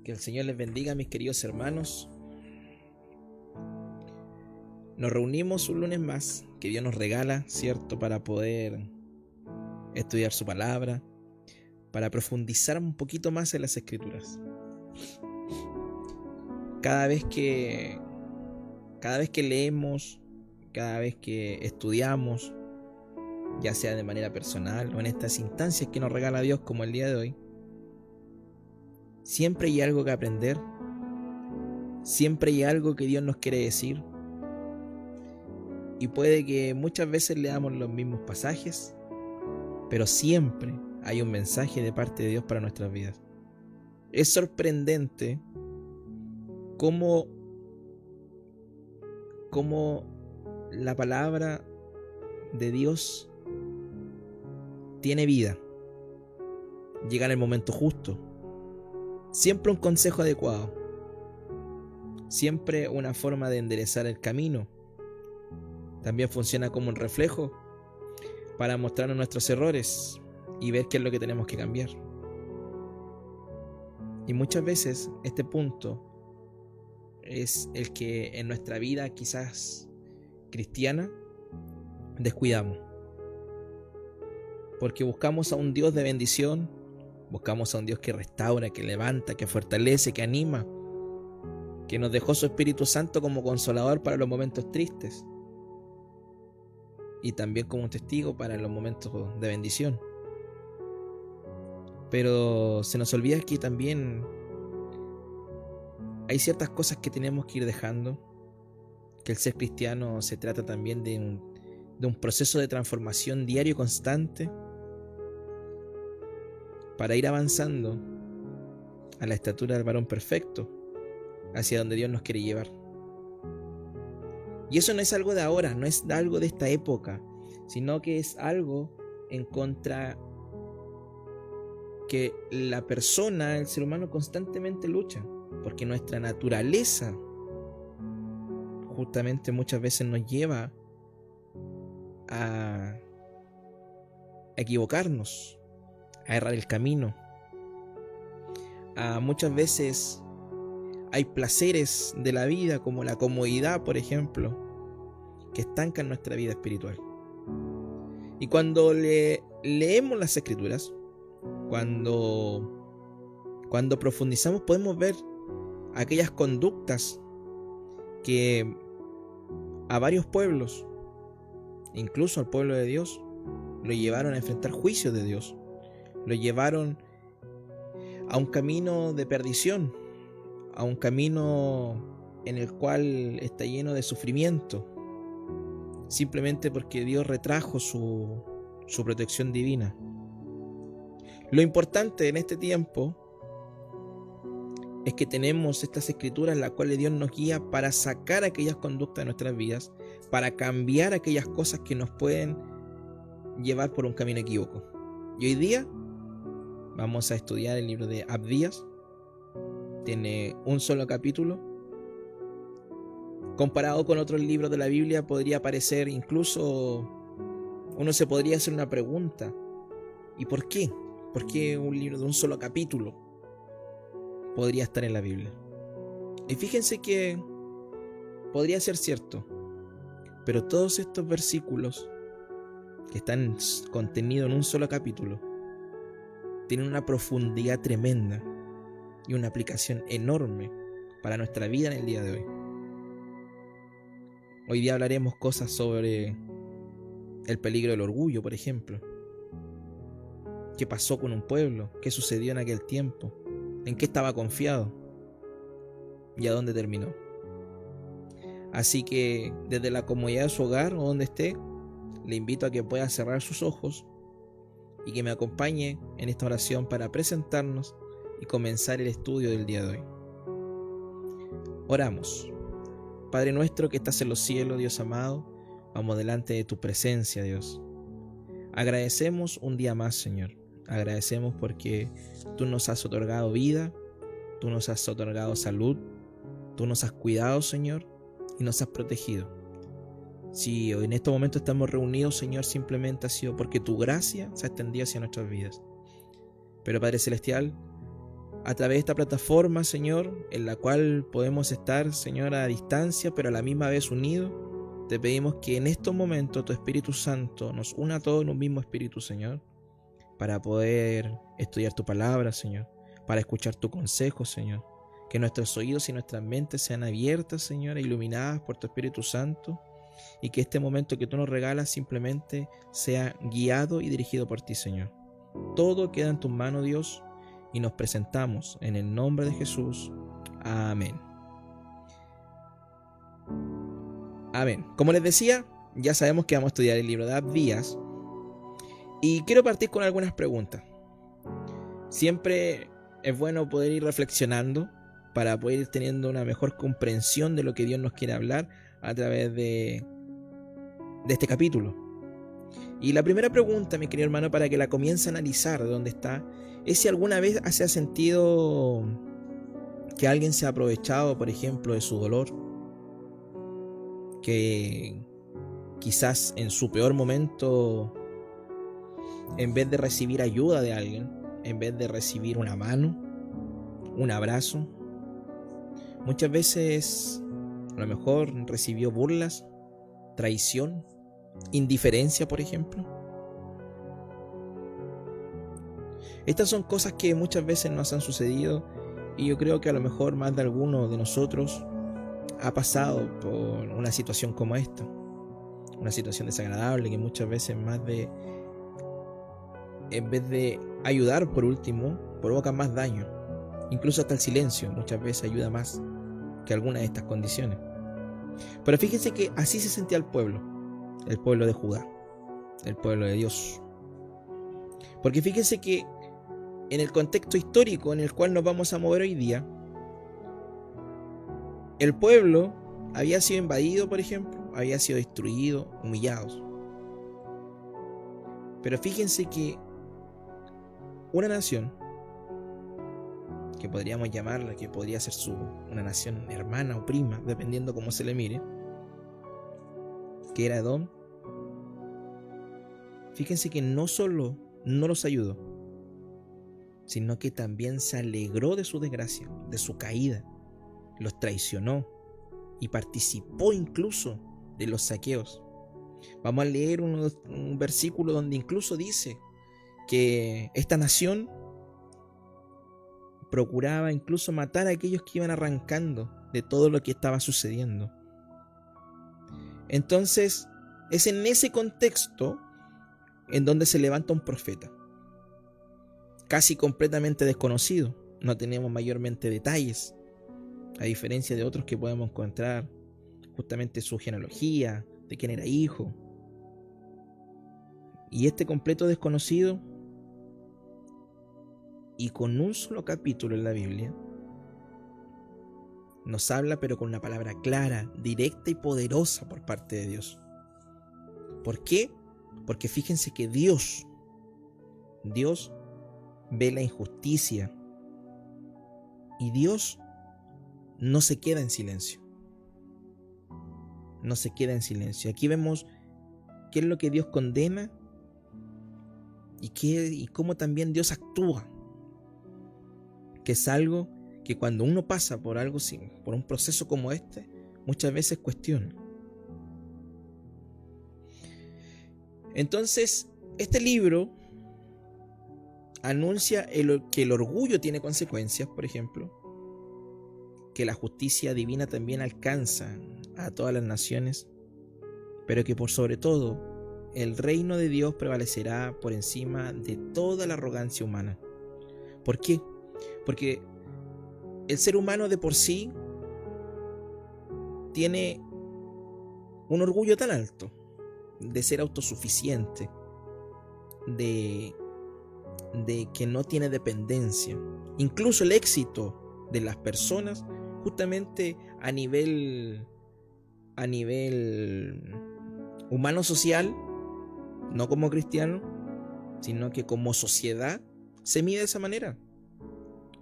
Que el Señor les bendiga, mis queridos hermanos. Nos reunimos un lunes más que Dios nos regala, ¿cierto? Para poder estudiar su palabra, para profundizar un poquito más en las Escrituras. Cada vez que leemos, cada vez que estudiamos, ya sea de manera personal o en estas instancias que nos regala Dios como el día de hoy, siempre hay algo que aprender, siempre hay algo que Dios nos quiere decir, y puede que muchas veces leamos los mismos pasajes, pero siempre hay un mensaje de parte de Dios para nuestras vidas. Es sorprendente cómo la palabra de Dios tiene vida. Llega en el momento justo. Siempre un consejo adecuado. Siempre una forma de enderezar el camino. También funciona como un reflejo para mostrarnos nuestros errores y ver qué es lo que tenemos que cambiar. Y muchas veces este punto es el que en nuestra vida quizás cristiana descuidamos. Porque buscamos a un Dios de bendición, buscamos a un Dios que restaura, que levanta, que fortalece, que anima, que nos dejó su Espíritu Santo como consolador para los momentos tristes y también como un testigo para los momentos de bendición. Pero se nos olvida que también hay ciertas cosas que tenemos que ir dejando, que el ser cristiano se trata también de un proceso de transformación diario constante para ir avanzando a la estatura del varón perfecto, hacia donde Dios nos quiere llevar. Y eso no es algo de ahora, no es algo de esta época, sino que es algo en contra que la persona, el ser humano, constantemente lucha, porque nuestra naturaleza justamente muchas veces nos lleva a equivocarnos, a errar el camino. Muchas veces hay placeres de la vida, como la comodidad, por ejemplo, que estancan nuestra vida espiritual. Y cuando leemos las Escrituras, cuando profundizamos, podemos ver aquellas conductas que a varios pueblos, incluso al pueblo de Dios, lo llevaron a enfrentar juicios de Dios, lo llevaron a un camino de perdición, a un camino en el cual está lleno de sufrimiento, simplemente porque Dios retrajo su protección divina. Lo importante en este tiempo es que tenemos estas Escrituras en las cuales Dios nos guía para sacar aquellas conductas de nuestras vidas, para cambiar aquellas cosas que nos pueden llevar por un camino equívoco. Y hoy día vamos a estudiar el libro de Abdías. Tiene un solo capítulo. Comparado con otros libros de la Biblia, podría parecer, incluso uno se podría hacer una pregunta: ¿y por qué? ¿Por qué un libro de un solo capítulo podría estar en la Biblia? Y fíjense que podría ser cierto, pero todos estos versículos que están contenidos en un solo capítulo tienen una profundidad tremenda y una aplicación enorme para nuestra vida en el día de hoy. Hoy día hablaremos cosas sobre el peligro del orgullo, por ejemplo. ¿Qué pasó con un pueblo? ¿Qué sucedió en aquel tiempo? ¿En qué estaba confiado? ¿Y a dónde terminó? Así que desde la comodidad de su hogar o donde esté, le invito a que pueda cerrar sus ojos y que me acompañe en esta oración para presentarnos y comenzar el estudio del día de hoy. Oramos. Padre nuestro que estás en los cielos, Dios amado, vamos delante de tu presencia, Dios. Agradecemos un día más, Señor. Agradecemos porque tú nos has otorgado vida, tú nos has otorgado salud, tú nos has cuidado, Señor, y nos has protegido. Si en este momento estamos reunidos, Señor, simplemente ha sido porque tu gracia se ha extendido hacia nuestras vidas. Pero Padre Celestial, a través de esta plataforma, Señor, en la cual podemos estar, Señor, a distancia, pero a la misma vez unidos. Te pedimos que en estos momentos tu Espíritu Santo nos una a todos en un mismo espíritu, Señor, para poder estudiar tu palabra, Señor, para escuchar tu consejo, Señor. Que nuestros oídos y nuestras mentes sean abiertas, Señor, e iluminadas por tu Espíritu Santo, y que este momento que tú nos regalas simplemente sea guiado y dirigido por ti, Señor. Todo queda en tus manos, Dios, y nos presentamos en el nombre de Jesús. Amén. Amén. Como les decía, ya sabemos que vamos a estudiar el libro de Abdías, y quiero partir con algunas preguntas. Siempre es bueno poder ir reflexionando para poder ir teniendo una mejor comprensión de lo que Dios nos quiere hablar a través de este capítulo. Y la primera pregunta, mi querido hermano, para que la comience a analizar de dónde está, es si alguna vez se ha sentido que alguien se ha aprovechado, por ejemplo, de su dolor, que quizás en su peor momento, en vez de recibir ayuda de alguien, en vez de recibir una mano, un abrazo, muchas veces a lo mejor recibió burlas, traición, indiferencia, por ejemplo. Estas son cosas que muchas veces nos han sucedido, y yo creo que a lo mejor más de alguno de nosotros ha pasado por una situación como esta, una situación desagradable que muchas veces en vez de ayudar, por último, provoca más daño. Incluso hasta el silencio muchas veces ayuda más que alguna de estas condiciones. Pero fíjense que así se sentía el pueblo de Judá, el pueblo de Dios. Porque fíjense que en el contexto histórico en el cual nos vamos a mover hoy día, el pueblo había sido invadido, por ejemplo, había sido destruido, humillados. Pero fíjense que una nación, que podríamos llamarla, que podría ser una nación hermana o prima, dependiendo cómo se le mire, que era Edom, fíjense que no solo no los ayudó, sino que también se alegró de su desgracia, de su caída, los traicionó y participó incluso de los saqueos. Vamos a leer un versículo donde incluso dice que esta nación procuraba incluso matar a aquellos que iban arrancando de todo lo que estaba sucediendo. Entonces, es en ese contexto en donde se levanta un profeta, casi completamente desconocido. No tenemos mayormente detalles, a diferencia de otros que podemos encontrar justamente su genealogía, de quién era hijo. Y este completo desconocido, y con un solo capítulo en la Biblia, nos habla pero con una palabra clara, directa y poderosa por parte de Dios. ¿Por qué? Porque fíjense que Dios ve la injusticia, y Dios no se queda en silencio. No se queda en silencio. Aquí vemos qué es lo que Dios condena y cómo también Dios actúa. Que es algo que cuando uno pasa por algo, por un proceso como este, muchas veces cuestiona. Entonces, este libro anuncia que el orgullo tiene consecuencias, por ejemplo, que la justicia divina también alcanza a todas las naciones, pero que por sobre todo el reino de Dios prevalecerá por encima de toda la arrogancia humana. ¿Por qué? Porque el ser humano de por sí tiene un orgullo tan alto de ser autosuficiente, de que no tiene dependencia. Incluso el éxito de las personas, justamente a nivel humano social, no como cristiano, sino que como sociedad, se mide de esa manera.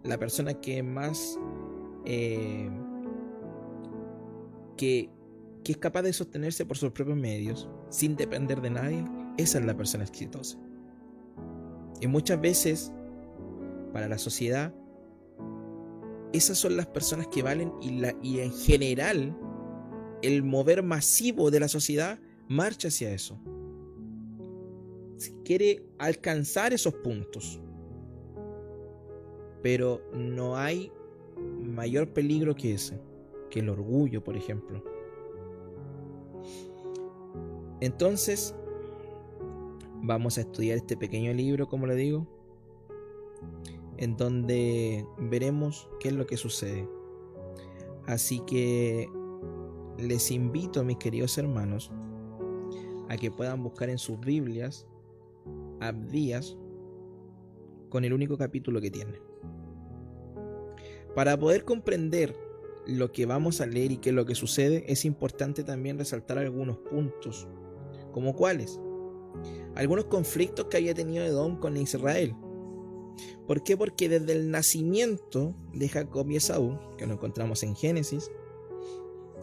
La persona que más que es capaz de sostenerse por sus propios medios, sin depender de nadie, esa es la persona exitosa. Y muchas veces, para la sociedad, esas son las personas que valen, y en general el mover masivo de la sociedad marcha hacia eso. Quiere alcanzar esos puntos. Pero no hay mayor peligro que ese, que el orgullo, por ejemplo. Entonces, vamos a estudiar este pequeño libro, como le digo, en donde veremos qué es lo que sucede. Así que les invito, mis queridos hermanos, a que puedan buscar en sus Biblias Abdías con el único capítulo que tiene. Para poder comprender lo que vamos a leer y qué es lo que sucede, es importante también resaltar algunos puntos, como cuáles. Algunos conflictos que había tenido Edom con Israel. ¿Por qué? Porque desde el nacimiento de Jacob y Esaú, que nos encontramos en Génesis,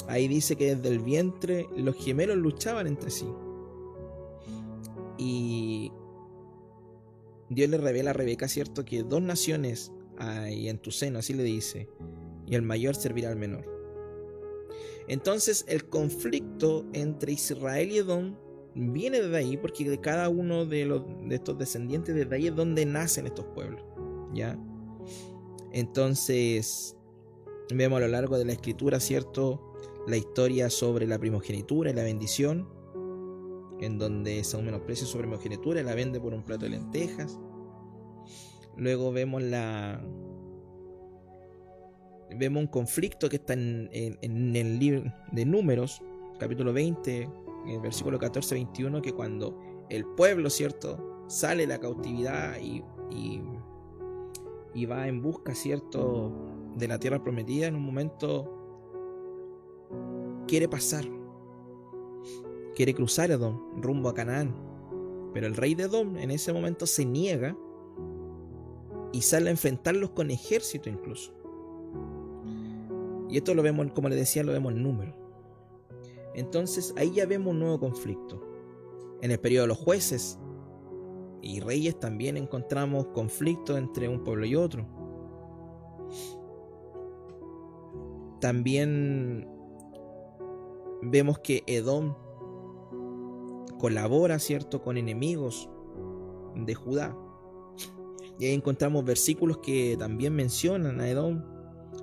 ahí dice que desde el vientre los gemelos luchaban entre sí. Y Dios le revela a Rebeca, ¿cierto?, que 2 naciones hay en tu seno, así le dice, y el mayor servirá al menor. Entonces el conflicto entre Israel y Edom viene desde ahí, porque de cada uno de estos descendientes, desde ahí es donde nacen estos pueblos, ¿ya? Entonces vemos a lo largo de la escritura, ¿cierto?, la historia sobre la primogenitura y la bendición, en donde Esaú menosprecia su primogenitura y la vende por un plato de lentejas. Luego vemos un conflicto que está en el libro de Números, capítulo 20, en el versículo 14-21, que cuando el pueblo, ¿cierto?, sale de la cautividad y va en busca, ¿cierto?, de la tierra prometida, en un momento quiere pasar, quiere cruzar Edom rumbo a Canaán, pero el rey de Edom en ese momento se niega y sale a enfrentarlos con ejército incluso. Y esto lo vemos, como les decía, lo vemos en Números. Entonces ahí ya vemos un nuevo conflicto. En el periodo de los jueces y reyes también encontramos conflictos entre un pueblo y otro. También vemos que Edom colabora, ¿cierto?, con enemigos de Judá. Y ahí encontramos versículos que también mencionan a Edom,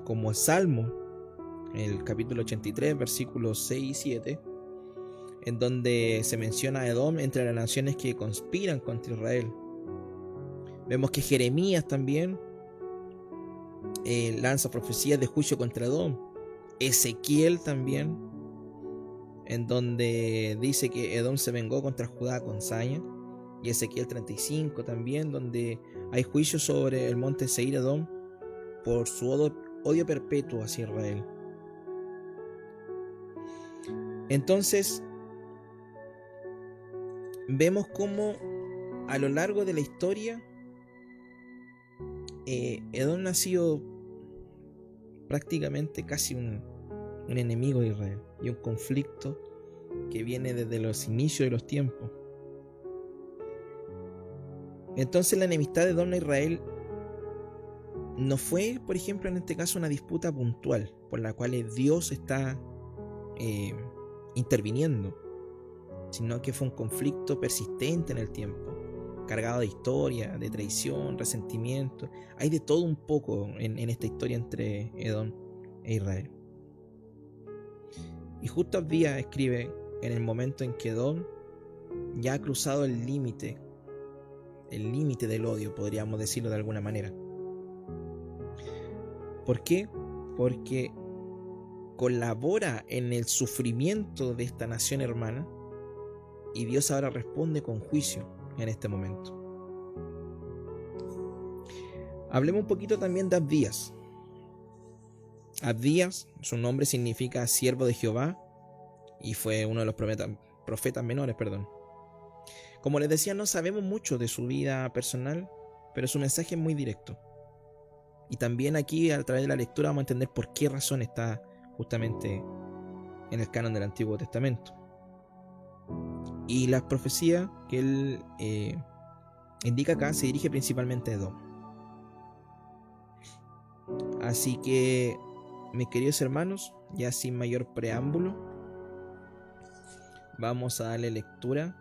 como el Salmo, en el capítulo 83, versículos 6 y 7, en donde se menciona a Edom entre las naciones que conspiran contra Israel. Vemos que Jeremías también lanza profecías de juicio contra Edom. Ezequiel también, en donde dice que Edom se vengó contra Judá con saña. Y Ezequiel 35 también, donde hay juicio sobre el monte Seir Edom por su odio perpetuo hacia Israel. Entonces vemos cómo a lo largo de la historia Edom ha sido prácticamente casi un enemigo de Israel, y un conflicto que viene desde los inicios de los tiempos. Entonces la enemistad de Edom a Israel no fue, por ejemplo, en este caso, una disputa puntual por la cual Dios está interviniendo, sino que fue un conflicto persistente en el tiempo, cargado de historia, de traición, resentimiento. Hay de todo un poco en esta historia entre Edom e Israel. Y justo Abdías escribe en el momento en que Edom ya ha cruzado el límite del odio, podríamos decirlo de alguna manera. ¿Por qué? Porque colabora en el sufrimiento de esta nación hermana, y Dios ahora responde con juicio en este momento. Hablemos un poquito también de Abdías. Abdías, su nombre significa siervo de Jehová, y fue uno de los profetas menores. Como les decía, no sabemos mucho de su vida personal, pero su mensaje es muy directo. Y también aquí, a través de la lectura, vamos a entender por qué razón está justamente en el canon del Antiguo Testamento. Y la profecía que él indica acá se dirige principalmente a Edom. Así que, mis queridos hermanos, ya sin mayor preámbulo, vamos a darle lectura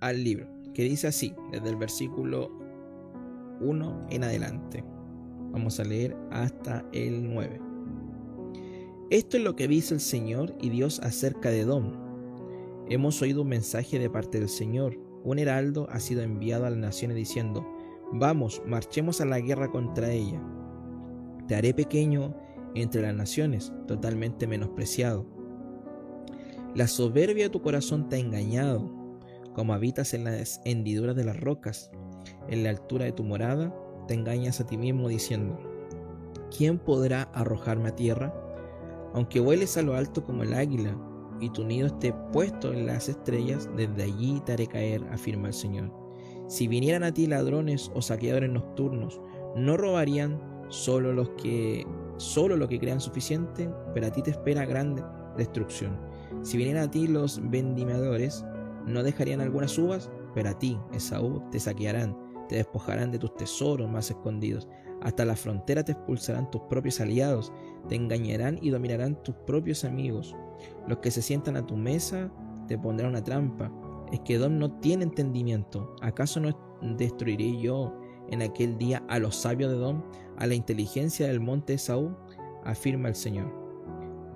al libro, que dice así, desde el versículo 1 en adelante. Vamos a leer hasta el 9. Esto es lo que dice el Señor y Dios acerca de Edom. Hemos oído un mensaje de parte del Señor. Un heraldo ha sido enviado a las naciones diciendo: vamos, marchemos a la guerra contra ella. Te haré pequeño entre las naciones, totalmente menospreciado. La soberbia de tu corazón te ha engañado, como habitas en las hendiduras de las rocas. En la altura de tu morada te engañas a ti mismo diciendo: ¿quién podrá arrojarme a tierra? Aunque vueles a lo alto como el águila y tu nido esté puesto en las estrellas, desde allí te haré caer, afirma el Señor. Si vinieran a ti ladrones o saqueadores nocturnos, no robarían solo lo que crean suficiente, pero a ti te espera grande destrucción. Si vinieran a ti los vendimiadores, no dejarían algunas uvas, pero a ti, Esaú, te saquearán, te despojarán de tus tesoros más escondidos. Hasta la frontera te expulsarán tus propios aliados, te engañarán y dominarán tus propios amigos. Los que se sientan a tu mesa te pondrán una trampa. Es que Edom no tiene entendimiento. ¿Acaso no destruiré yo en aquel día a los sabios de Edom, a la inteligencia del monte Esaú? Afirma el Señor.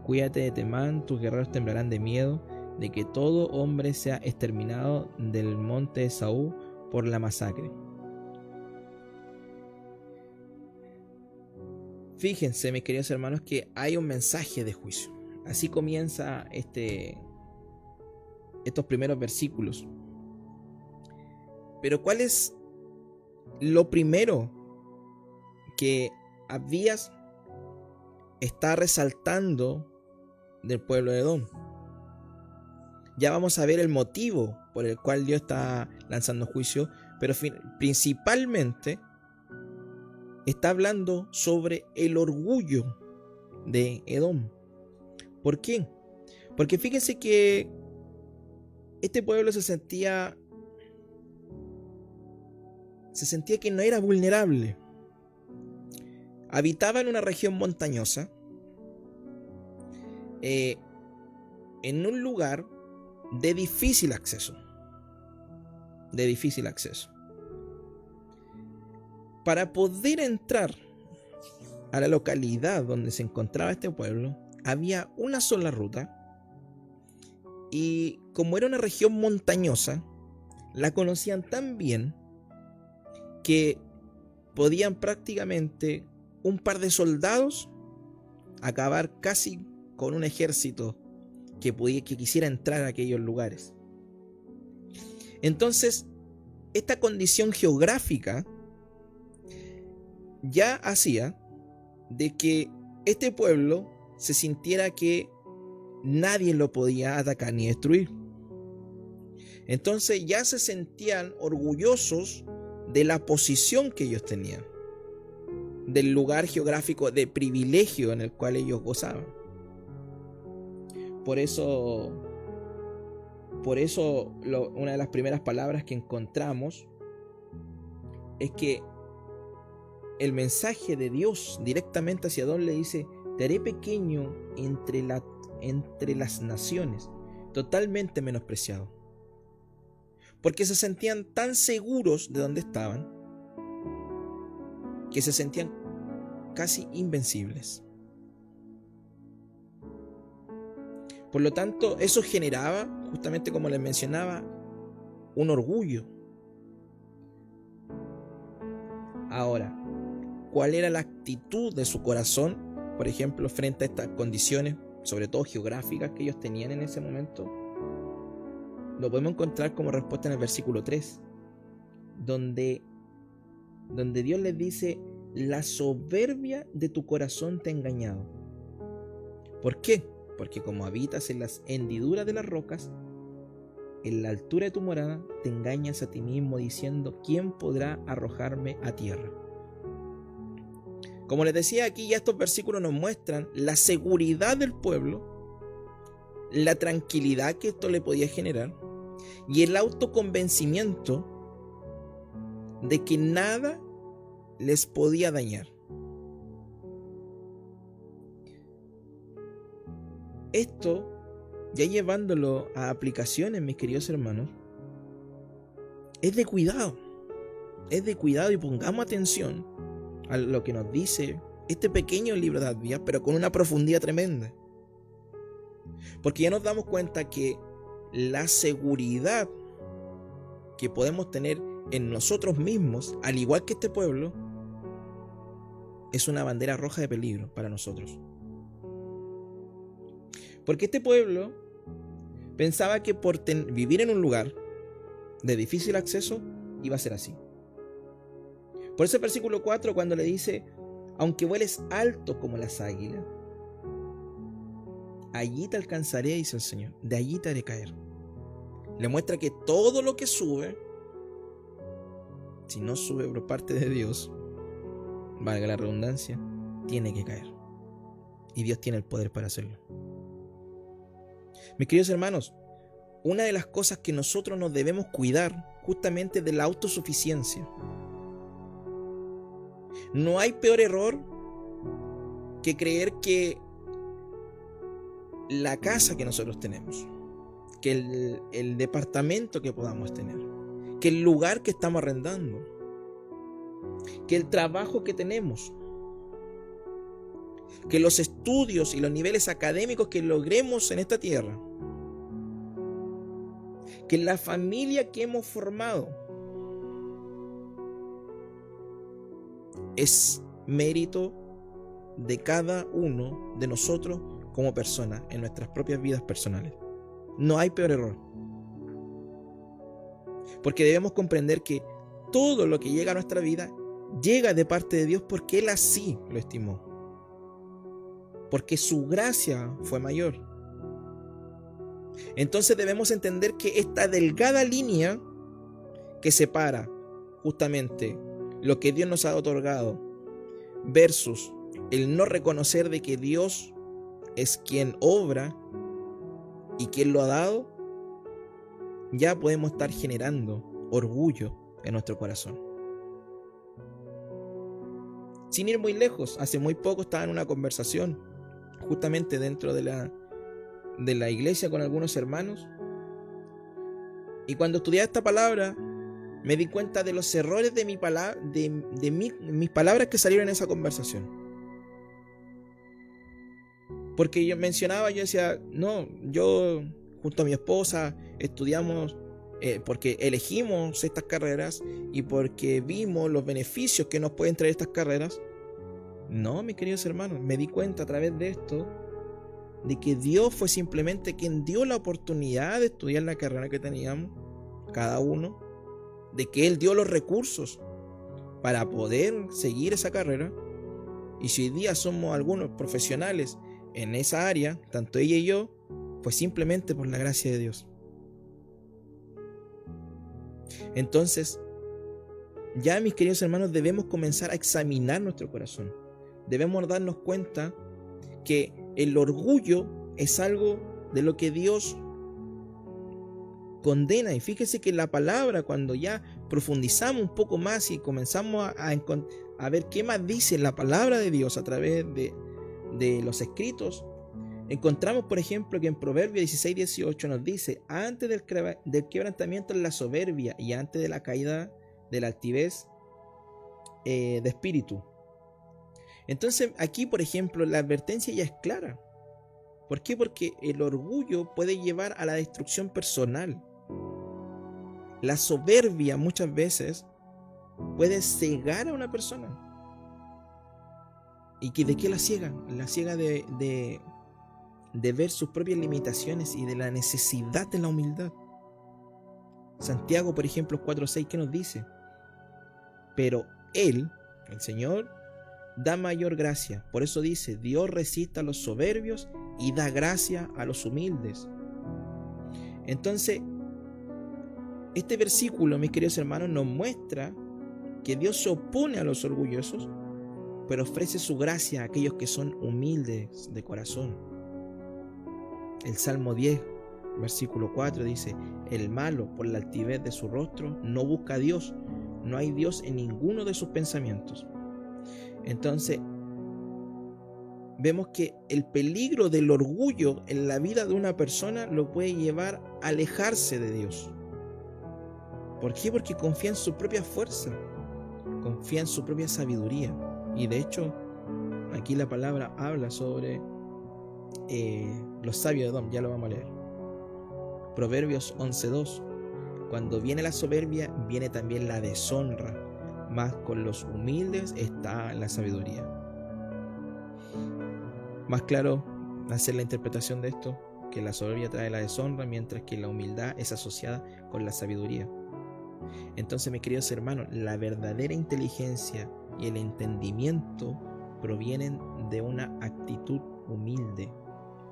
Cuídate de Temán, tus guerreros temblarán de miedo, de que todo hombre sea exterminado del monte Esaú por la masacre. Fíjense, mis queridos hermanos, que hay un mensaje de juicio. Así comienza estos primeros versículos. Pero ¿cuál es lo primero que Abdías está resaltando del pueblo de Edom? Ya vamos a ver el motivo por el cual Dios está lanzando juicio, pero principalmente está hablando sobre el orgullo de Edom. ¿Por qué? Porque fíjense que este pueblo se sentía que no era vulnerable. Habitaba en una región montañosa, en un lugar de difícil acceso. Para poder entrar a la localidad donde se encontraba este pueblo, había una sola ruta, y como era una región montañosa, la conocían tan bien que podían prácticamente un par de soldados acabar casi con un ejército que quisiera entrar a aquellos lugares. Entonces, esta condición geográfica ya hacía de que este pueblo se sintiera que nadie lo podía atacar ni destruir. Entonces ya se sentían orgullosos de la posición que ellos tenían, del lugar geográfico de privilegio en el cual ellos gozaban. Por eso una de las primeras palabras que encontramos es que el mensaje de Dios directamente hacia Edom le dice: te haré pequeño entre las naciones, totalmente menospreciado. Porque se sentían tan seguros de donde estaban que se sentían casi invencibles. Por lo tanto, eso generaba, justamente como les mencionaba, un orgullo. Ahora, ¿cuál era la actitud de su corazón, por ejemplo, frente a estas condiciones, sobre todo geográficas, que ellos tenían en ese momento? Lo podemos encontrar como respuesta en el versículo 3, donde Dios les dice: la soberbia de tu corazón te ha engañado. ¿Por qué? Porque como habitas en las hendiduras de las rocas, en la altura de tu morada, te engañas a ti mismo diciendo: ¿quién podrá arrojarme a tierra? Como les decía, aquí ya estos versículos nos muestran la seguridad del pueblo, la tranquilidad que esto le podía generar y el autoconvencimiento de que nada les podía dañar. Esto, ya llevándolo a aplicaciones, mis queridos hermanos, es de cuidado. Es de cuidado, y pongamos atención a lo que nos dice este pequeño libro de Adviat, pero con una profundidad tremenda. Porque ya nos damos cuenta que la seguridad que podemos tener en nosotros mismos, al igual que este pueblo, es una bandera roja de peligro para nosotros. Porque este pueblo pensaba que por vivir en un lugar de difícil acceso iba a ser así. Por eso el versículo 4, cuando le dice: aunque vueles alto como las águilas, allí te alcanzaré, dice el Señor, de allí te haré caer. Le muestra que todo lo que sube, si no sube por parte de Dios, valga la redundancia, tiene que caer. Y Dios tiene el poder para hacerlo. Mis queridos hermanos, una de las cosas que nosotros nos debemos cuidar justamente de la autosuficiencia. No hay peor error que creer que la casa que nosotros tenemos, que el departamento que podamos tener, que el lugar que estamos arrendando, que el trabajo que tenemos, que los estudios y los niveles académicos que logremos en esta tierra, que la familia que hemos formado es mérito de cada uno de nosotros como personas en nuestras propias vidas personales. No hay peor error. Porque debemos comprender que todo lo que llega a nuestra vida llega de parte de Dios porque Él así lo estimó. Porque su gracia fue mayor. Entonces debemos entender que esta delgada línea que separa justamente lo que Dios nos ha otorgado versus el no reconocer de que Dios es quien obra y quien lo ha dado, ya podemos estar generando orgullo en nuestro corazón. Sin ir muy lejos, hace muy poco estaba en una conversación justamente dentro de la iglesia con algunos hermanos, y cuando estudiaba esta palabra me di cuenta de los errores de mis palabras que salieron en esa conversación. Porque yo decía, no, yo junto a mi esposa estudiamos porque elegimos estas carreras y porque vimos los beneficios que nos pueden traer estas carreras. No, mis queridos hermanos, me di cuenta a través de esto de que Dios fue simplemente quien dio la oportunidad de estudiar la carrera que teníamos cada uno, de que Él dio los recursos para poder seguir esa carrera. Y si hoy día somos algunos profesionales en esa área, tanto ella y yo, fue simplemente por la gracia de Dios. Entonces, ya, mis queridos hermanos, debemos comenzar a examinar nuestro corazón. Debemos darnos cuenta que el orgullo es algo de lo que Dios condena. Y fíjese que la palabra, cuando ya profundizamos un poco más y comenzamos a ver qué más dice la palabra de Dios a través de los escritos, encontramos, por ejemplo, que en Proverbios 16:18 nos dice: antes del quebrantamiento es la soberbia, y antes de la caída de la altivez de espíritu. Entonces aquí, por ejemplo, la advertencia ya es clara. ¿Por qué? Porque el orgullo puede llevar a la destrucción personal. La soberbia muchas veces puede cegar a una persona. ¿Y de qué la ciega? La ciega de ver sus propias limitaciones y de la necesidad de la humildad. Santiago, por ejemplo, 4:6, ¿qué nos dice? Pero Él, el Señor, da mayor gracia. Por eso dice: Dios resiste a los soberbios y da gracia a los humildes. Entonces, este versículo, mis queridos hermanos, nos muestra que Dios se opone a los orgullosos, pero ofrece su gracia a aquellos que son humildes de corazón. El Salmo 10, versículo 4 dice: el malo, por la altivez de su rostro, no busca a Dios, No hay Dios en ninguno de sus pensamientos. Entonces, vemos que el peligro del orgullo en la vida de una persona lo puede llevar a alejarse de Dios. ¿Por qué? Porque confía en su propia fuerza, confía en su propia sabiduría. Y de hecho, aquí la palabra habla sobre los sabios de Edom, ya lo vamos a leer. Proverbios 11:2. Cuando viene la soberbia, viene también la deshonra, mas con los humildes está la sabiduría. Más claro, hacer la interpretación de esto, que la soberbia trae la deshonra, mientras que la humildad es asociada con la sabiduría. Entonces, mis queridos hermanos, la verdadera inteligencia y el entendimiento provienen de una actitud humilde,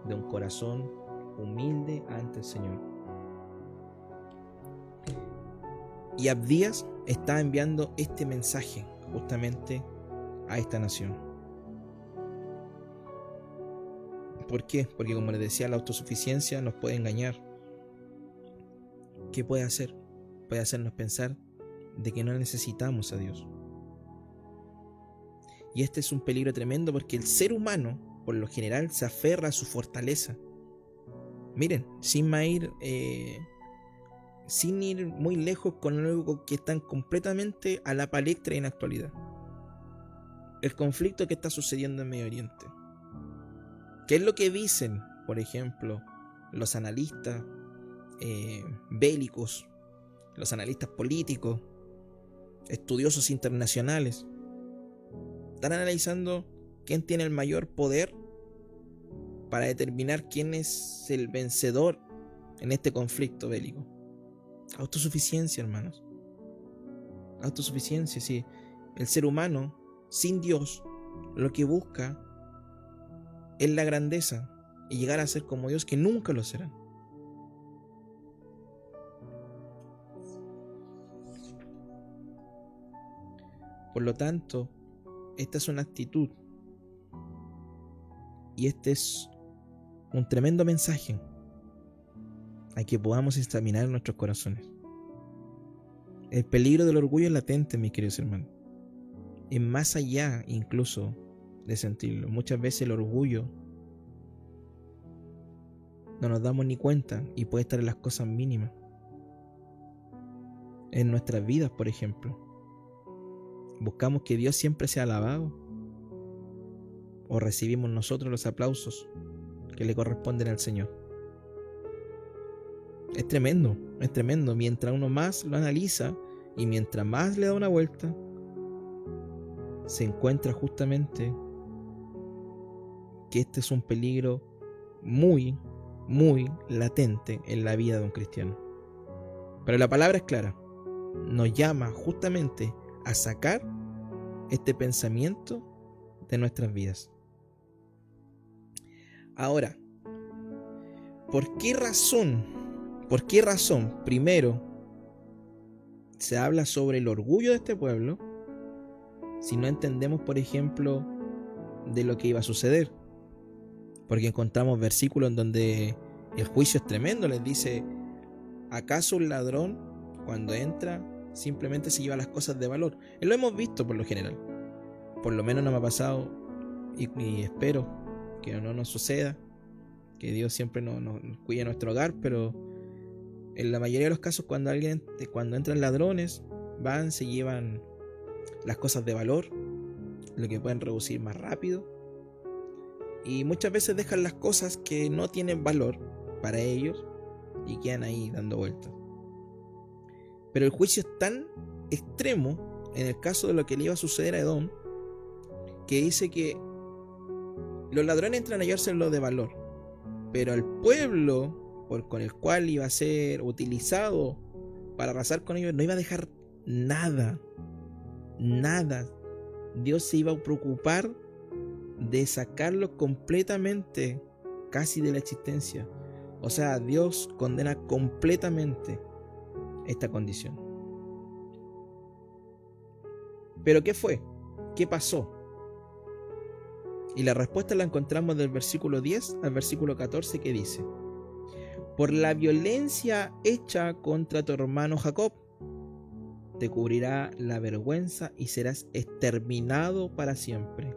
de un corazón humilde ante el Señor. Y Abdías está enviando este mensaje justamente a esta nación. ¿Por qué? Porque, como les decía, la autosuficiencia nos puede engañar. ¿Qué puede hacer? Puede hacernos pensar de que no necesitamos a Dios. Y este es un peligro tremendo, porque el ser humano, por lo general, se aferra a su fortaleza. Miren, sin ir muy lejos con algo que están completamente a la palestra en la actualidad. El conflicto que está sucediendo en Medio Oriente. ¿Qué es lo que dicen, por ejemplo, los analistas bélicos, los analistas políticos, estudiosos internacionales? Están analizando quién tiene el mayor poder para determinar quién es el vencedor en este conflicto bélico. Autosuficiencia, hermanos. Autosuficiencia, sí. El ser humano, sin Dios, lo que busca es la grandeza y llegar a ser como Dios, que nunca lo serán. Por lo tanto, esta es una actitud, y este es un tremendo mensaje a que podamos examinar nuestros corazones. El peligro del orgullo es latente, mis queridos hermanos. Es más allá incluso de sentirlo. Muchas veces el orgullo no nos damos ni cuenta, y puede estar en las cosas mínimas. En nuestras vidas, por ejemplo. Buscamos que Dios siempre sea alabado, o recibimos nosotros los aplausos que le corresponden al Señor. Es tremendo. Mientras uno más lo analiza y mientras más le da una vuelta, se encuentra justamente que este es un peligro muy, muy latente en la vida de un cristiano. Pero la palabra es clara. Nos llama justamente a sacar este pensamiento de nuestras vidas. Ahora, ¿por qué razón? Primero, se habla sobre el orgullo de este pueblo si no entendemos, por ejemplo, de lo que iba a suceder? Porque encontramos versículos en donde el juicio es tremendo. Les dice: ¿acaso un ladrón, cuando entra, simplemente se lleva las cosas de valor? Lo hemos visto por lo general. Por lo menos no me ha pasado, y espero que no nos suceda, que Dios siempre nos cuide nuestro hogar, pero en la mayoría de los casos, cuando entran ladrones, se llevan las cosas de valor, lo que pueden reducir más rápido, y muchas veces dejan las cosas que no tienen valor para ellos y quedan ahí dando vueltas. Pero el juicio es tan extremo en el caso de lo que le iba a suceder a Edom, que dice que los ladrones entran a llevarse lo de valor, pero el pueblo con el cual iba a ser utilizado para arrasar con ellos no iba a dejar nada. Dios se iba a preocupar de sacarlos completamente, casi de la existencia. O sea, Dios condena completamente esta condición. ¿Pero qué fue? ¿Qué pasó? Y la respuesta la encontramos del versículo 10 al versículo 14, que dice: por la violencia hecha contra tu hermano Jacob, te cubrirá la vergüenza y serás exterminado para siempre.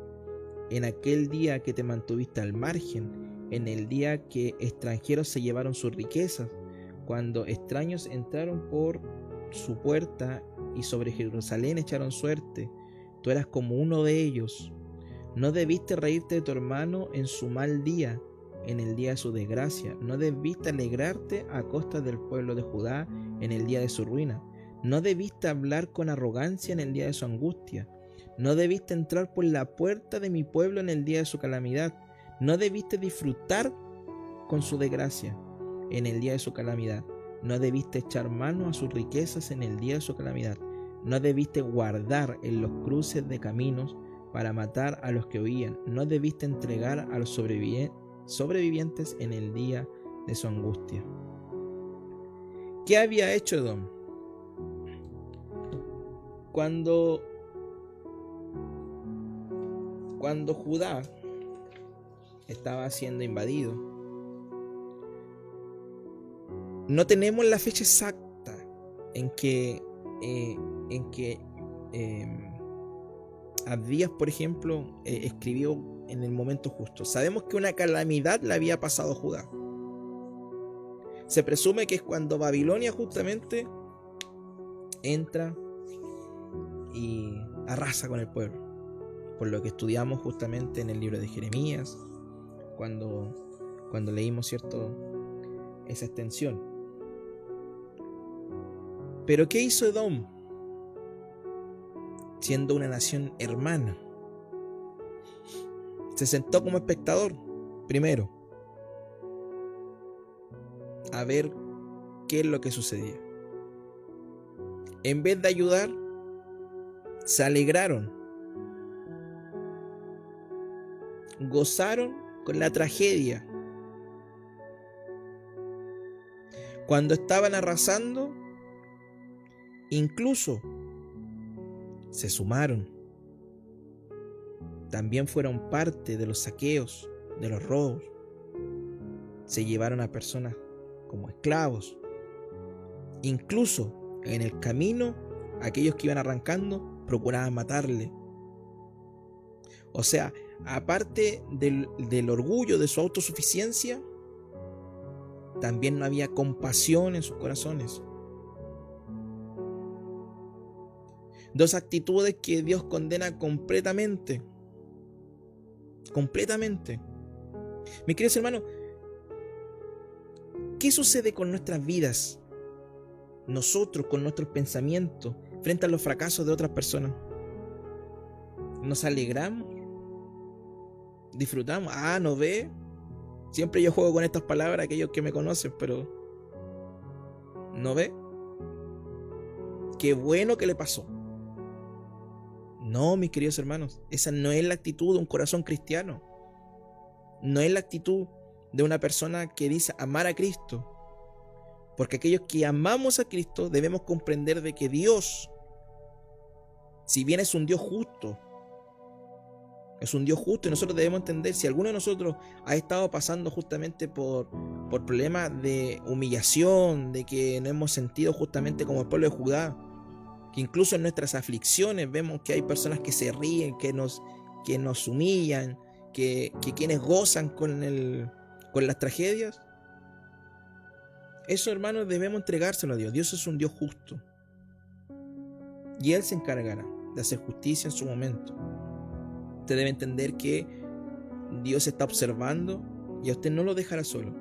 En aquel día que te mantuviste al margen, en el día que extranjeros se llevaron sus riquezas, cuando extraños entraron por su puerta y sobre Jerusalén echaron suerte, tú eras como uno de ellos. No debiste reírte de tu hermano en su mal día, en el día de su desgracia. No debiste alegrarte a costa del pueblo de Judá en el día de su ruina. No debiste hablar con arrogancia en el día de su angustia. No debiste entrar por la puerta de mi pueblo en el día de su calamidad. No debiste disfrutar con su desgracia en el día de su calamidad. No debiste echar mano a sus riquezas en el día de su calamidad. No debiste guardar en los cruces de caminos para matar a los que huían. No debiste entregar a los sobrevivientes en el día de su angustia. ¿Qué había hecho Edom? Cuando Judá estaba siendo invadido, no tenemos la fecha exacta en que Abdías, por ejemplo, escribió en el momento justo. Sabemos que una calamidad le había pasado a Judá. Se presume que es cuando Babilonia justamente entra y arrasa con el pueblo, por lo que estudiamos justamente en el libro de Jeremías, cuando leímos, ¿cierto?, esa extensión. Pero ¿qué hizo Edom? Siendo una nación hermana, se sentó como espectador primero a ver qué es lo que sucedía. En vez de ayudar, se alegraron, gozaron con la tragedia. Cuando estaban arrasando, incluso se sumaron. También fueron parte de los saqueos, de los robos. Se llevaron a personas como esclavos. Incluso en el camino, aquellos que iban arrancando procuraban matarle. O sea, aparte del orgullo de su autosuficiencia, también no había compasión en sus corazones. Dos actitudes que Dios condena completamente. Completamente. Mis queridos hermanos, ¿qué sucede con nuestras vidas? Nosotros, con nuestros pensamientos, frente a los fracasos de otras personas. ¿Nos alegramos? ¿Disfrutamos? ¿No ve? Siempre yo juego con estas palabras, aquellos que me conocen, pero ¿no ve? Qué bueno que le pasó. No, mis queridos hermanos, esa no es la actitud de un corazón cristiano. No es la actitud de una persona que dice amar a Cristo. Porque aquellos que amamos a Cristo debemos comprender de que Dios, si bien es un Dios justo, y nosotros debemos entender, si alguno de nosotros ha estado pasando justamente por problemas de humillación, de que nos hemos sentido justamente como el pueblo de Judá, que incluso en nuestras aflicciones vemos que hay personas que se ríen, que nos humillan, que quienes gozan con las tragedias, eso, hermanos, debemos entregárselo a Dios. Dios es un Dios justo y Él se encargará de hacer justicia en su momento. Usted debe entender que Dios está observando y a usted no lo dejará solo.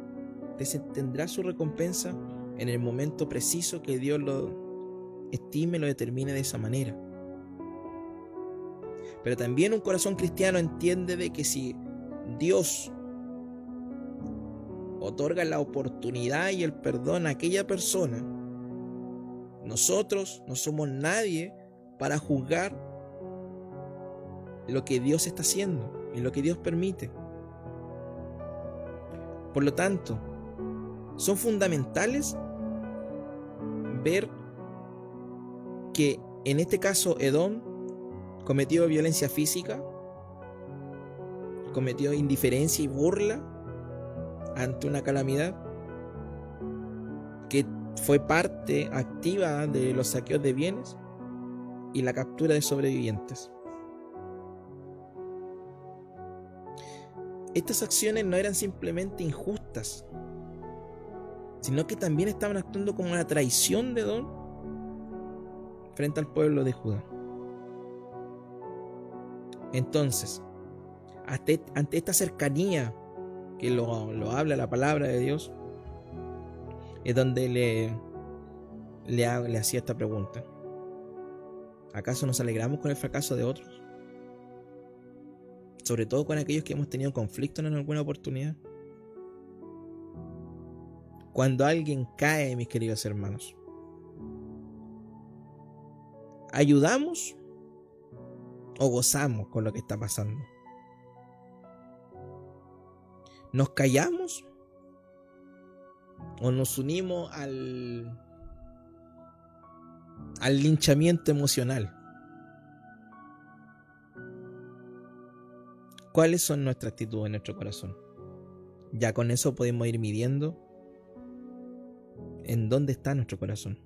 Usted tendrá su recompensa en el momento preciso que Dios lo estime, lo determine de esa manera. Pero también un corazón cristiano entiende de que si Dios otorga la oportunidad y el perdón a aquella persona, nosotros no somos nadie para juzgar lo que Dios está haciendo y lo que Dios permite. Por lo tanto, son fundamentales ver que en este caso Edom cometió violencia física, cometió indiferencia y burla ante una calamidad, que fue parte activa de los saqueos de bienes, y la captura de sobrevivientes. Estas acciones no eran simplemente injustas, sino que también estaban actuando como una traición de Edom frente al pueblo de Judá. Entonces, ante esta cercanía que lo habla la palabra de Dios, es donde le hacía esta pregunta: ¿acaso nos alegramos con el fracaso de otros? Sobre todo con aquellos que hemos tenido conflictos en alguna oportunidad. Cuando alguien cae, mis queridos hermanos, ¿ayudamos o gozamos con lo que está pasando? ¿Nos callamos o nos unimos al linchamiento emocional? ¿Cuáles son nuestras actitudes en nuestro corazón? Ya con eso podemos ir midiendo en dónde está nuestro corazón.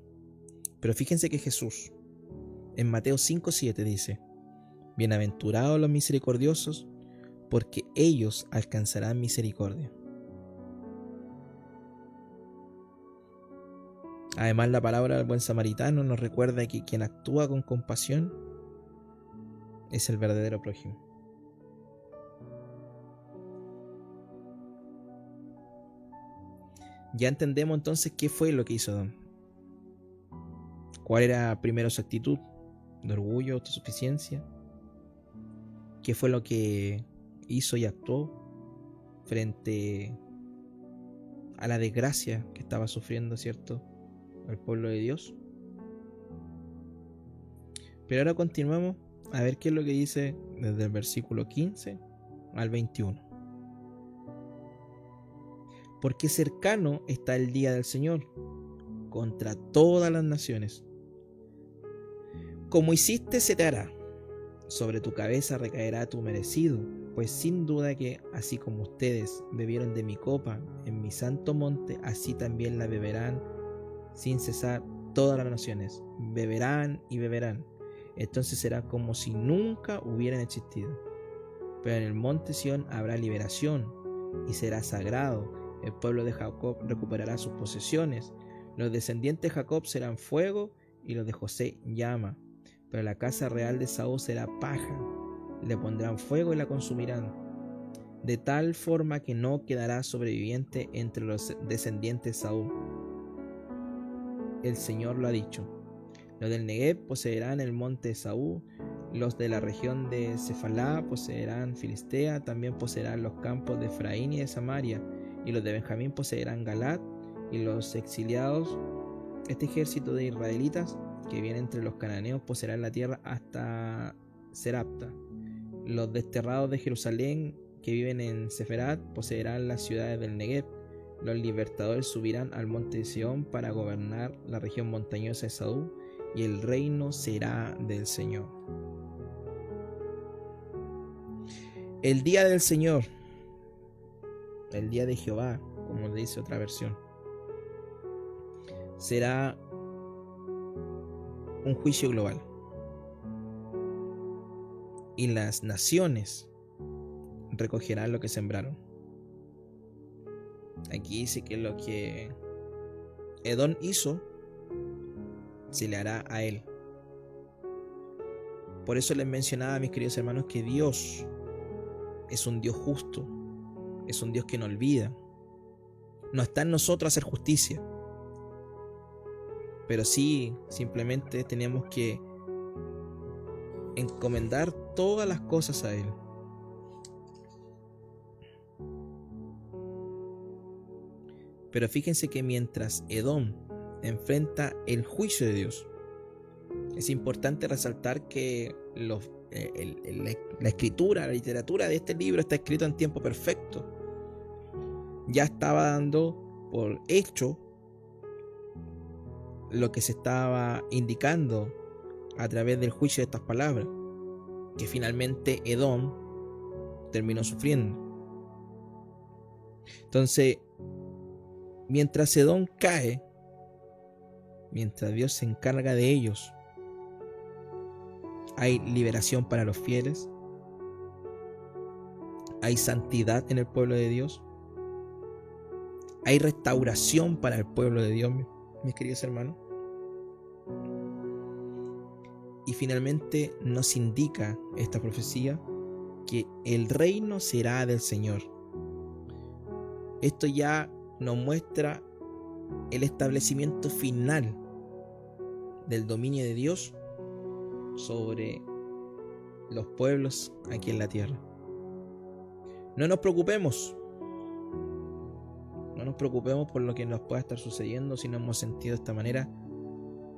Pero fíjense que Jesús en Mateo 5:7 dice: bienaventurados los misericordiosos, porque ellos alcanzarán misericordia. Además, la palabra del buen samaritano nos recuerda que quien actúa con compasión es el verdadero prójimo. Ya entendemos entonces qué fue lo que hizo Edom. ¿Cuál era primero su actitud? ¿De orgullo, autosuficiencia? ¿Qué fue lo que hizo y actuó frente a la desgracia que estaba sufriendo, ¿cierto?, el pueblo de Dios? Pero ahora continuamos a ver qué es lo que dice desde el versículo 15 al 21. Porque cercano está el día del Señor contra todas las naciones. Como hiciste se te hará, sobre tu cabeza recaerá tu merecido, pues sin duda que así como ustedes bebieron de mi copa en mi santo monte, así también la beberán sin cesar todas las naciones. Beberán y beberán. Entonces será como si nunca hubieran existido. Pero en el monte Sión habrá liberación y será sagrado. El pueblo de Jacob recuperará sus posesiones. Los descendientes de Jacob serán fuego y los de José llama. Pero la casa real de Saúl será paja. Le pondrán fuego y la consumirán. De tal forma que no quedará sobreviviente entre los descendientes de Saúl. El Señor lo ha dicho. Los del Negev poseerán el monte de Saúl. Los de la región de Cefalá poseerán Filistea. También poseerán los campos de Efraín y de Samaria. Y los de Benjamín poseerán Galat. Y los exiliados, este ejército de israelitas que viene entre los cananeos, poseerán la tierra hasta Serapta. Los desterrados de Jerusalén que viven en Seferat poseerán las ciudades del Negev. Los libertadores subirán al monte de Sión para gobernar la región montañosa de Saúl, y el reino será del Señor. El día del Señor, el día de Jehová, como dice otra versión, será un juicio global. Y las naciones recogerán lo que sembraron. Aquí dice que lo que Edom hizo se le hará a él. Por eso les mencionaba, mis queridos hermanos, que Dios es un Dios justo, es un Dios que no olvida. No está en nosotros hacer justicia, pero sí simplemente tenemos que encomendar todas las cosas a Él. Pero fíjense que mientras Edom enfrenta el juicio de Dios, es importante resaltar que la escritura, la literatura de este libro está escrito en tiempo perfecto. Ya estaba dando por hecho lo que se estaba indicando a través del juicio de estas palabras, que finalmente Edom terminó sufriendo. Entonces, mientras Edom cae, mientras Dios se encarga de ellos, hay liberación para los fieles, hay santidad en el pueblo de Dios, hay restauración para el pueblo de Dios, mis queridos hermanos. Y finalmente nos indica esta profecía que el reino será del Señor. Esto ya nos muestra el establecimiento final del dominio de Dios sobre los pueblos aquí en la tierra. No nos preocupemos por lo que nos pueda estar sucediendo si no hemos sentido de esta manera,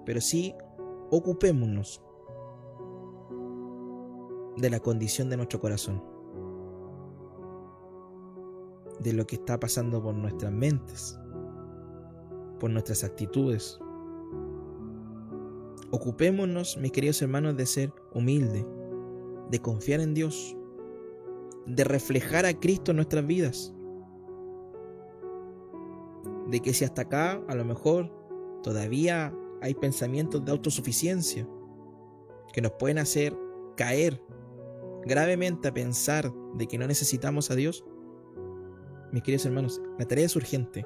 pero sí ocupémonos de la condición de nuestro corazón, de lo que está pasando por nuestras mentes, por nuestras actitudes. Ocupémonos, mis queridos hermanos, de ser humildes, de confiar en Dios, de reflejar a Cristo en nuestras vidas, de que si hasta acá a lo mejor todavía hay pensamientos de autosuficiencia que nos pueden hacer caer gravemente a pensar de que no necesitamos a Dios, mis queridos hermanos, la tarea es urgente.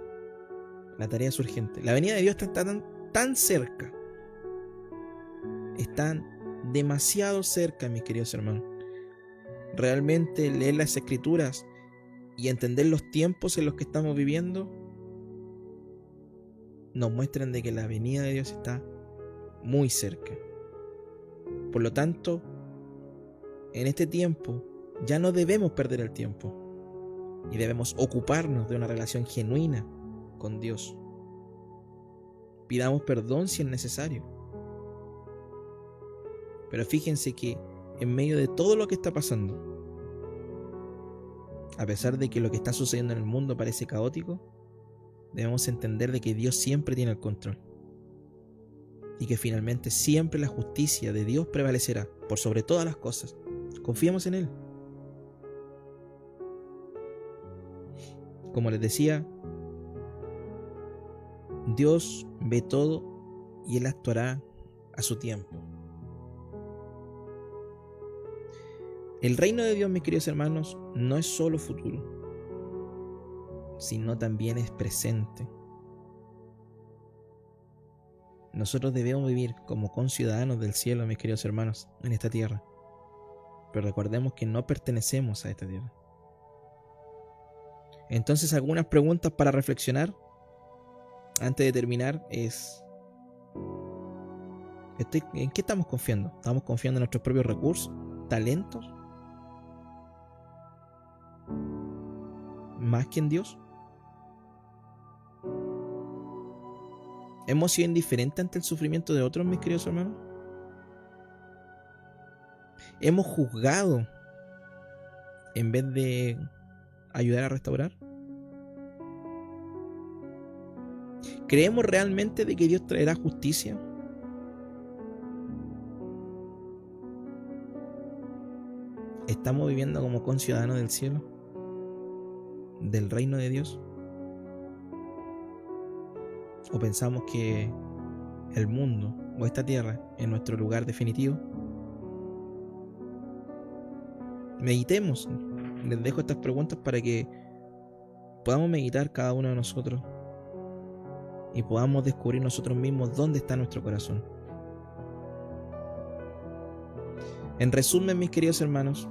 La venida de Dios está tan cerca. Están demasiado cerca, mis queridos hermanos. Realmente leer las Escrituras y entender los tiempos en los que estamos viviendo nos muestran de que la venida de Dios está muy cerca. Por lo tanto, en este tiempo ya no debemos perder el tiempo y debemos ocuparnos de una relación genuina con Dios. Pidamos perdón si es necesario. Pero fíjense que en medio de todo lo que está pasando, a pesar de que lo que está sucediendo en el mundo parece caótico, debemos entender de que Dios siempre tiene el control y que finalmente siempre la justicia de Dios prevalecerá por sobre todas las cosas. Confiemos en Él. Como les decía, Dios ve todo y Él actuará a su tiempo. El reino de Dios, mis queridos hermanos, no es solo futuro, sino también es presente. Nosotros debemos vivir como conciudadanos del cielo, mis queridos hermanos, en esta tierra. Pero recordemos que no pertenecemos a esta tierra. Entonces, algunas preguntas para reflexionar antes de terminar es: ¿en qué estamos confiando? ¿Estamos confiando en nuestros propios recursos, talentos, más que en Dios? ¿Hemos sido indiferentes ante el sufrimiento de otros, mis queridos hermanos? ¿Hemos juzgado en vez de ayudar a restaurar? ¿Creemos realmente de que Dios traerá justicia? ¿Estamos viviendo como conciudadanos del cielo, del reino de Dios? ¿O pensamos que el mundo o esta tierra es nuestro lugar definitivo? Meditemos. Les dejo estas preguntas para que podamos meditar cada uno de nosotros y podamos descubrir nosotros mismos dónde está nuestro corazón. En resumen, mis queridos hermanos,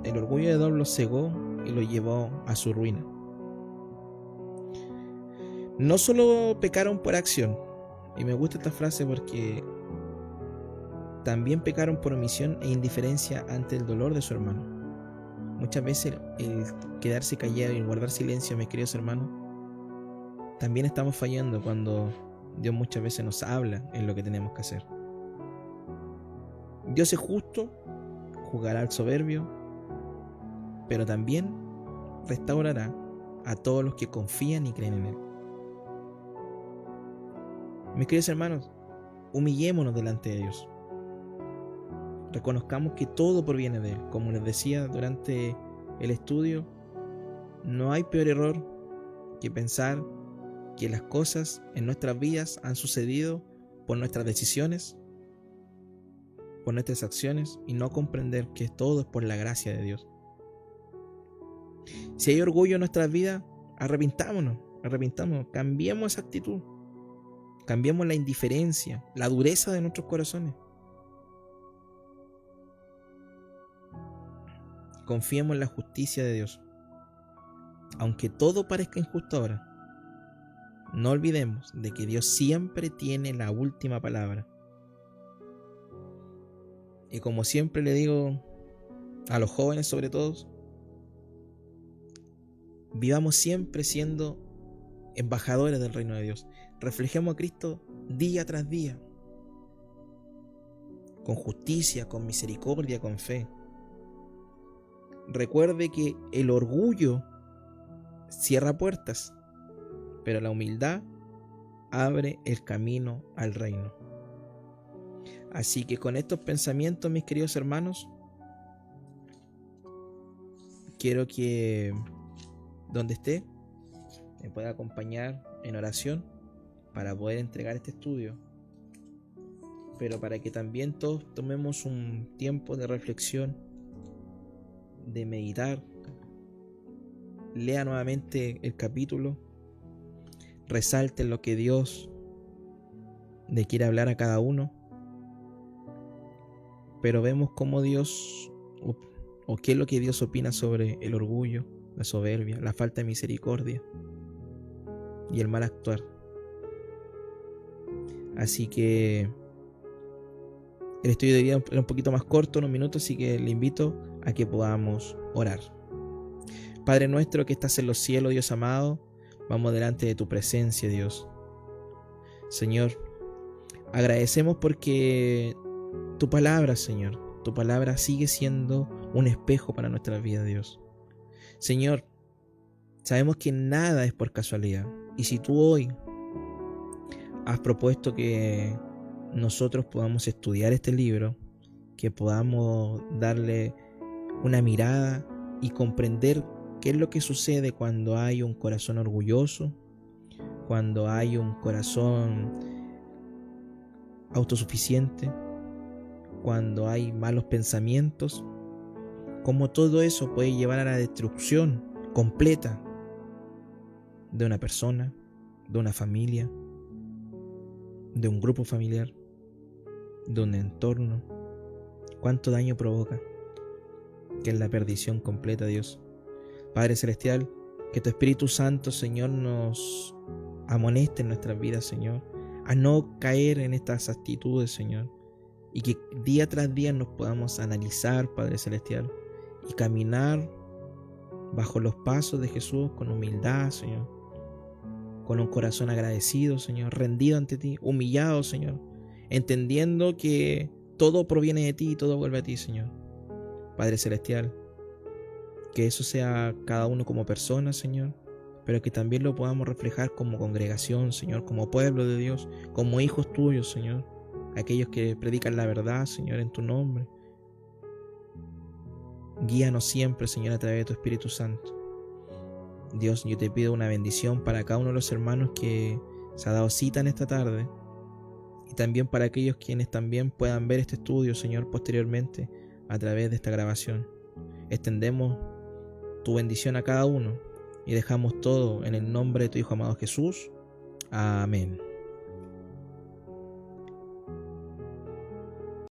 el orgullo de Edom los cegó y los llevó a su ruina. No solo pecaron por acción, y me gusta esta frase porque también pecaron por omisión e indiferencia ante el dolor de su hermano. Muchas veces el quedarse callado y guardar silencio, mis queridos hermanos, también estamos fallando cuando Dios muchas veces nos habla en lo que tenemos que hacer. Dios es justo, juzgará al soberbio, pero también restaurará a todos los que confían y creen en Él. Mis queridos hermanos, humillémonos delante de Dios. Reconozcamos que todo proviene de Él. Como les decía durante el estudio, no hay peor error que pensar que las cosas en nuestras vidas han sucedido por nuestras decisiones por nuestras acciones y no comprender que todo es por la gracia de Dios. Si hay orgullo en nuestras vidas, arrepintámonos, cambiemos esa actitud, cambiemos la indiferencia, la dureza de nuestros corazones. Confiemos en la justicia de Dios. Aunque todo parezca injusto ahora, no olvidemos de que Dios siempre tiene la última palabra. Y como siempre le digo a los jóvenes sobre todo, vivamos siempre siendo embajadores del reino de Dios. Reflejemos a Cristo día tras día, con justicia, con misericordia, con fe. Recuerde que el orgullo cierra puertas, pero la humildad abre el camino al reino. Así que con estos pensamientos, mis queridos hermanos, quiero que donde esté me pueda acompañar en oración para poder entregar este estudio, pero para que también todos tomemos un tiempo de reflexión, de meditar. Lea nuevamente el capítulo, resalte lo que Dios le quiere hablar a cada uno, pero vemos cómo Dios, o qué es lo que Dios opina sobre el orgullo, la soberbia, la falta de misericordia y el mal actuar. Así que el estudio de hoy era un poquito más corto, unos minutos, así que le invito a que podamos orar. Padre nuestro que estás en los cielos, Dios amado, vamos delante de tu presencia, Dios. Señor, agradecemos porque tu palabra, Señor, tu palabra sigue siendo un espejo para nuestra vida, Dios. Señor, sabemos que nada es por casualidad. Y si tú hoy has propuesto que nosotros podamos estudiar este libro, que podamos darle una mirada y comprender qué es lo que sucede cuando hay un corazón orgulloso, cuando hay un corazón autosuficiente, cuando hay malos pensamientos, cómo todo eso puede llevar a la destrucción completa de una persona, de una familia, de un grupo familiar, de un entorno. Cuánto daño provoca, que es la perdición completa, Dios. Padre Celestial, que tu Espíritu Santo, Señor, nos amoneste en nuestras vidas, Señor, a no caer en estas actitudes, Señor, y que día tras día nos podamos analizar, Padre Celestial, y caminar bajo los pasos de Jesús con humildad, Señor, con un corazón agradecido, Señor, rendido ante ti, humillado, Señor, entendiendo que todo proviene de ti y todo vuelve a ti, Señor. Padre Celestial, que eso sea cada uno como persona, Señor, pero que también lo podamos reflejar como congregación, Señor, como pueblo de Dios, como hijos tuyos, Señor, aquellos que predican la verdad, Señor, en tu nombre. Guíanos siempre, Señor, a través de tu Espíritu Santo. Dios, yo te pido una bendición para cada uno de los hermanos que se ha dado cita en esta tarde, y también para aquellos quienes también puedan ver este estudio, Señor, posteriormente a través de esta grabación. Extendemos tu bendición a cada uno y dejamos todo en el nombre de tu Hijo amado Jesús. Amén.